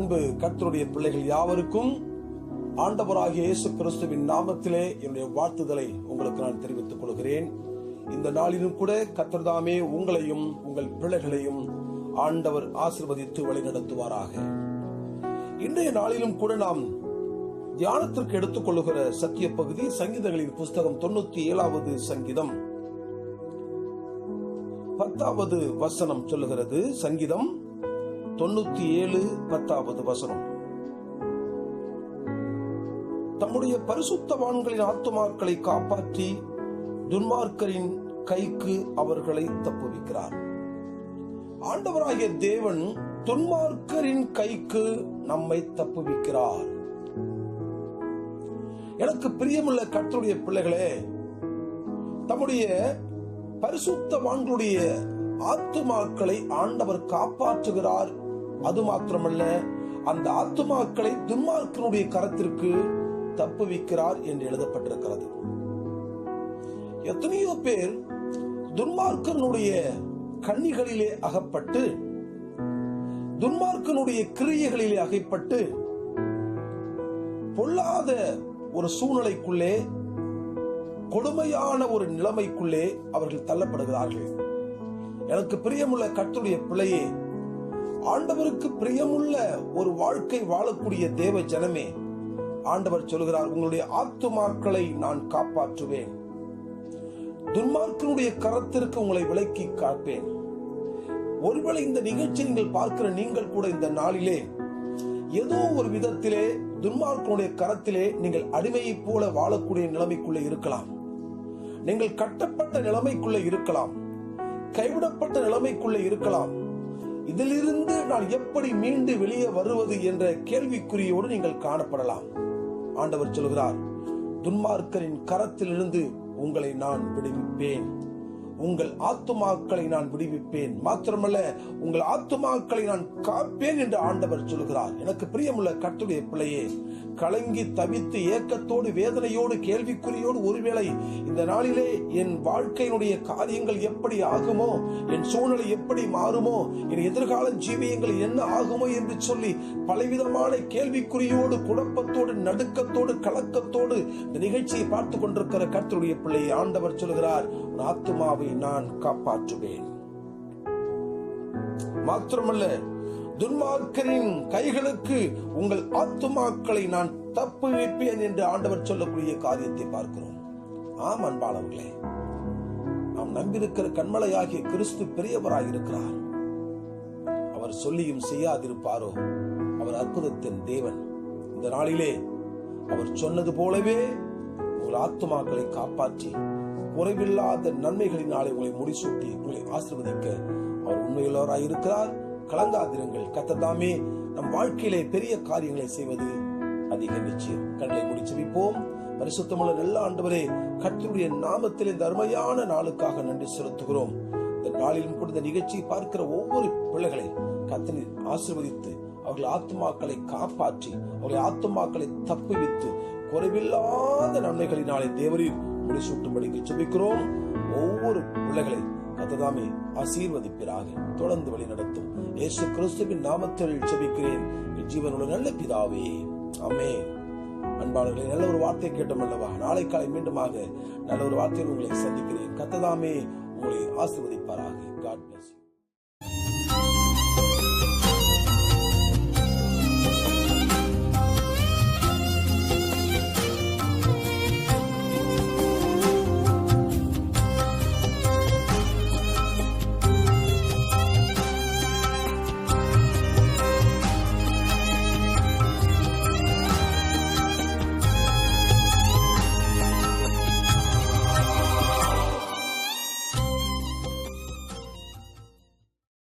அன்பு கர்த்தருடைய பிள்ளைகள் யாவருக்கும் ஆண்டவராகிய இயேசு கிறிஸ்துவின் நாமத்திலே என்னுடைய வாழ்த்துதலை உங்களுக்கு நான் தெரிவித்துக் கொள்கிறேன். இந்த நாளிலும் கூட கர்த்தர் தாமே உங்களையும் உங்கள் பிள்ளைகளையும் ஆண்டவர் ஆசீர்வதித்து வழிநடத்துவாராக. இன்றைய நாளிலும் கூட நாம் தியானத்திற்கு எடுத்துக் கொள்ளுகிற சத்திய பகுதி சங்கீதங்களின் புஸ்தகம் 97வது சங்கீதம் 10வது வசனம் சொல்லுகிறது. சங்கீதம் 97 10வது வசனம். தம்முடைய பரிசுத்தவான்களின் ஆத்துமாக்களை காப்பாற்றி துன்மார்க்கரின் கைக்கு அவர்களை தப்புவிக்கிறார். ஆண்டவராகிய தேவன் துன்மார்க்கரின் கைக்கு நம்மை தப்புவிக்கிறார். எனக்கு பிரியமுள்ள கர்த்தருடைய பிள்ளைகளே, தம்முடைய பரிசுத்தவான்களுடைய ஆத்துமாக்களை ஆண்டவர் காப்பாற்றுகிறார். அது மாத்திரமல்ல, அந்த ஆத்துமாக்களை துன்மார்க்கனுடைய கரத்திற்கு தப்புவிக்கிறார் என்று எழுதப்பட்டிருக்கிறது. எத்தனையோ பேர் துன்மார்க்கனுடைய கண்ணிகளிலே அகப்பட்டு, துன்மார்க்கனுடைய கிரியைகளிலே அகைப்பட்டு, பொல்லாத ஒரு சூழ்நிலைக்குள்ளே, கொடுமையான ஒரு நிலைமைக்குள்ளே அவர்கள் தள்ளப்படுகிறார்கள். எனக்கு பிரியமுள்ள கர்த்தருடைய பிள்ளையே, ஆண்டவருக்கு பிரியமுள்ள ஒரு வாழ்க்கை வாழக்கூடிய தேவ ஜனமே, ஆண்டவர் சொல்கிறார், உங்களுடைய ஆத்துமாக்களை நான் காப்பாற்றுவேன், துன்மார்க்கனுடைய கரத்திற்கு உங்களை விலக்கி காப்பேன். ஒருவேளை இந்த நிகழ்ச்சி நீங்கள் பார்க்கிற நீங்கள் கூட இந்த நாளிலே ஏதோ ஒரு விதத்திலே துன்மார்க்கனுடைய கரத்திலே நீங்கள் அடிமையை போல வாழக்கூடிய நிலைமைக்குள்ளே இருக்கலாம். நீங்கள் கட்டப்பட்ட நிலைமைக்குள்ளே இருக்கலாம், கைவிடப்பட்ட நிலைமைக்குள்ளே இருக்கலாம். இதிலிருந்து நான் எப்படி மீண்டு வெளியே வருவது என்ற கேள்விக்குறியோடு நீங்கள் காணப்படலாம். ஆண்டவர் சொல்கிறார், துன்மார்க்கரின் கரத்திலிருந்து உங்களை நான் விடுவிப்பேன், உங்கள் ஆத்துமாக்களை நான் விடுவிப்பேன், மாத்திரமல்ல உங்கள் ஆத்துமாக்களை நான் காப்பேன் என்று ஆண்டவர் சொல்கிறார். எனக்கு பிரியமுள்ள கர்த்தருடைய பிள்ளையே, கலங்கி தவித்து ஏக்கத்தோடு வேதனையோடு கேள்விக்குறியோடு ஒருவேளை இந்த நாளிலே என் வாழ்க்கையினுடைய காரியங்கள் எப்படி ஆகுமோ, என் சூழ்நிலை எப்படி மாறுமோ, என் எதிர்கால ஜீவியங்கள் என்ன ஆகுமோ என்று சொல்லி பலவிதமான கேள்விக்குறியோடு, குழப்பத்தோடு, நடுக்கத்தோடு, கலக்கத்தோடு இந்த நிகழ்ச்சியை பார்த்து கொண்டிருக்கிற கர்த்தருடைய பிள்ளை ஆண்டவர் சொல்கிறார், உன் ஆத்துமாவை நான் காப்பாற்றுவேன். மாத்திரமல்ல, துன்மார்க்கரின் கைகளுக்கு உங்கள் ஆத்துமாக்களை நான் தப்புவிப்பேன் என்று ஆண்டவர் சொல்லக்கூடிய காரியத்தை பார்க்கிறோம். ஆம் அன்பாளர்களே, நாம் நம்பியிருக்கிற கண்மலையாகிய கிறிஸ்து பெரியவராய் இருக்கிறார். அவர் சொல்லியும் செய்யாதிருப்பாரோ? அவர் அற்புதத்தின் தேவன். இந்த நாளிலே அவர் சொன்னது போலவே உங்கள் ஆத்துமாக்களை காப்பாற்றி குறைவில்லாத நன்மைகளினாலே உங்களை முடிசூட்டி உங்களை ஆசீர்வதிக்க அவர் உண்மையுள்ளவராய் இருக்கிறார். கலங்காதிருங்கள். கர்த்தர் தாமே நம் வாழ்க்கையிலே பெரிய காரியங்களை செய்வது அதிக நிச்சயம். கண்களை மூடி ஜெபிப்போம். பரிசுத்தமுள்ள நல்ல ஆண்டவரே, கர்த்தருடைய நாமத்தில் இந்த அருமையான நாளுக்காக நன்றி செலுத்துகிறோம். இந்த நாளிலும் கூட இந்த நிகழ்ச்சியை பார்க்கிற ஒவ்வொரு பிள்ளைகளை கர்த்தர் ஆசீர்வதித்து அவர்கள் ஆத்துமாக்களை காப்பாற்றி அவர்கள் ஆத்துமாக்களை தப்புவித்து குறைவில்லாத நன்மைகளினாலே தேவரீர் முடிசூட்டும்படிக்கு ஜெபிக்கிறோம். ஒவ்வொரு பிள்ளைகளை கர்த்தர் ஆசீர்வதிப்பீராக. தொடர்ந்து வழி நடத்தும் இயேசு கிறிஸ்துவின் நாமத்தில் ஜெபிக்கிறேன் ஜீவனுள்ள நல்ல பிதாவே, ஆமென். அன்பாளர்களே, நல்ல ஒரு வார்த்தை கேட்டோம் அல்லவா? நாளை காலை மீண்டுமாக நல்ல ஒரு வார்த்தையில் உங்களை சந்திக்கிறேன். கர்த்தர் உங்களை ஆசீர்வதிப்பாராக. God bless you.